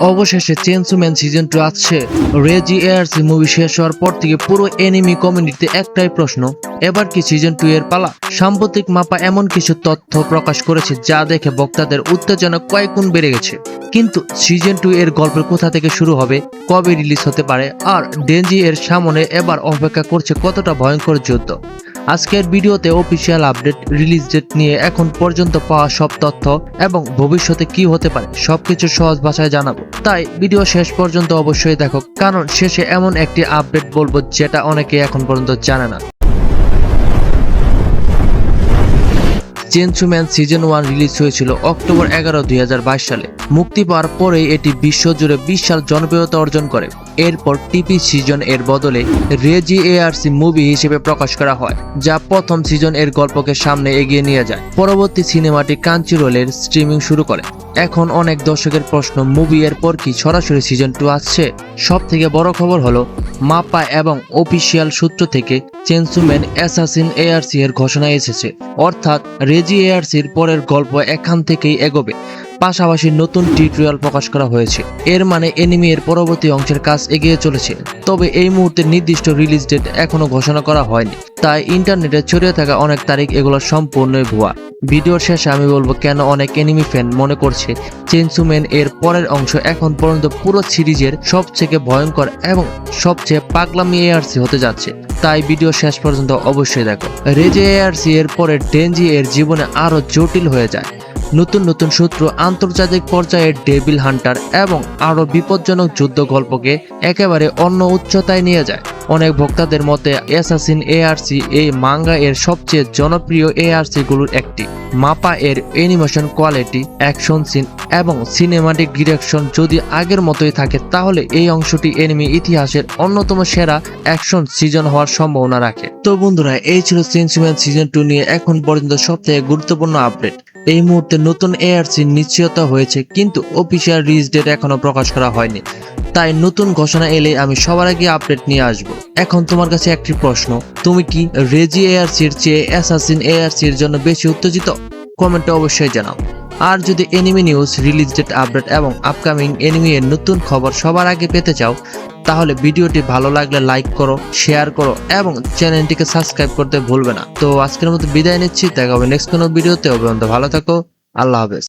অবশেষে chainsaw man season 2 আসছে। রেজি ARC movie শেষ হওয়ার পর থেকে পুরো এনিমি কমিউনিটিতে একটাই প্রশ্ন, এবার কি সিজন 2 এর পালা? সাম্প্রতিক মাপা এমন কিছু তথ্য প্রকাশ করেছে যা দেখে ভক্তদের উত্তেজনা কয়েক গুণ বেড়ে গেছে। কিন্তু সিজন 2 এর গল্পের কোথা থেকে শুরু হবে, কবে রিলিজ হতে পারে, আর ডেনজি এর সামনে এবার অপেক্ষা করছে কতটা ভয়ঙ্কর যুদ্ধ। আজকের ভিডিওতে অফিসিয়াল আপডেট, রিলিজ ডেট নিয়ে এখন পর্যন্ত পাওয়া সব তথ্য এবং ভবিষ্যতে কি হতে পারে সবকিছু সহজ ভাষায় জানাবো। তাই ভিডিও শেষ পর্যন্ত অবশ্যই দেখো, কারণ শেষে এমন একটি আপডেট বলবো যেটা অনেকে এখন পর্যন্ত জানে না। চেইনসো ম্যান সিজন 1 রিলিজ হয়েছিল অক্টোবর 11, 2022 সালে। মুক্তি পাওয়ার পরেই এটি বিশ্বজুড়ে বিশাল জনপ্রিয়তা অর্জন করে। এরপর টিভি সিজন এর বদলে রেজি এআরসি মুভি হিসেবে প্রকাশ করা হয়, যা প্রথম সিজন এর গল্পকে সামনে এগিয়ে নিয়ে যায়। পরবর্তী সিনেমাটি ক্রাঞ্চিরোলের স্ট্রিমিং শুরু করে। এখন অনেক দর্শকের প্রশ্ন, মুভি এর পর কি সরাসরি সিজন 2 আসছে? সব থেকে বড় খবর হলো মাপা এবং অফিসিয়াল সূত্র থেকে চেইনসো ম্যান অ্যাসাসিন এআরসি এর ঘোষণা এসেছে, অর্থাৎ রেজি এআরসির পরের গল্প এখান থেকেই এগোবে। পাশাপাশি নতুন টিউটোরিয়াল প্রকাশ করা হয়েছে, এর মানে এনিমি এর পরবর্তী অংশের কাজ এগিয়ে চলেছে। তবে এই মুহূর্তে নির্দিষ্ট রিলিজ ডেট এখনো ঘোষণা করা হয়নি, তাই ইন্টারনেটে ছড়িয়ে থাকা অনেক তারিখ এগুলো সম্পূর্ণই ভুয়া। ভিডিওর শেষে আমি বলবো কেন অনেক এনিমি ফ্যান মনে করছে চেইনসো ম্যান এর পরের অংশ এখন পর্যন্ত পুরো সিরিজের সবথেকে ভয়ঙ্কর এবং সবচেয়ে পাগলামি এআরসি হতে যাচ্ছে। তাই ভিডিও শেষ পর্যন্ত অবশ্যই দেখো। রেজি এআরসি এর পরে ডেনজি এর জীবনে আরো জটিল হয়ে যায়। নতুন নতুন সূত্র আন্তর্জাতিক পর্যায়ে ডেভিল হান্টার এবং আরো বিপজ্জনক যুদ্ধ গল্পকে একেবারে অন্য উচ্চতায় নিয়ে যায়। অনেক ভক্তদের মতে অ্যাসাসিন এআরসি এই মাঙ্গা এর সবচেয়ে জনপ্রিয় এআরসি গুলোর একটি। মাপা এর অ্যানিমেশন কোয়ালিটি, অ্যাকশন সিন এবং সিনেমাটিক ডিরেকশন যদি আগের মতোই থাকে, তাহলে এই অংশটি এনিমি ইতিহাসের অন্যতম সেরা অ্যাকশন সিজন হওয়ার সম্ভাবনা রাখে। তো বন্ধুরা, এই ছিল চেইনসো ম্যান সিজন 2 নিয়ে এখন পর্যন্ত সবথেকে গুরুত্বপূর্ণ আপডেট। এই মুহূর্তে নতুন এআরসি নিশ্চয়তা হয়েছে, কিন্তু অফিসিয়াল রিলিজ ডেট এখনো প্রকাশ করা হয়নি। তাই নতুন ঘোষণা এলে আমি সবার আগে আপডেট নিয়ে আসবো। এখন তোমার কাছে একটি প্রশ্ন, তুমি কি রেজি এআরসির চেয়ে অ্যাসাসিন এআরসির জন্য বেশি উত্তেজিত? কমেন্টে অবশ্যই জানাও। আর যদি anime news, release date update এবং আপকামিং এনিমি এর নতুন খবর সবার আগে পেতে চাও, তাহলে ভিডিওটি ভালো লাগলে লাইক করো, শেয়ার করো এবং চ্যানেলটিকে সাবস্ক্রাইব করতে ভুলবে না। তো আজকের মতো বিদায় নিচ্ছি, দেখা হবে নেক্সট কোনো ভিডিওতে। ভালো থাকো, আল্লাহ হাফেজ।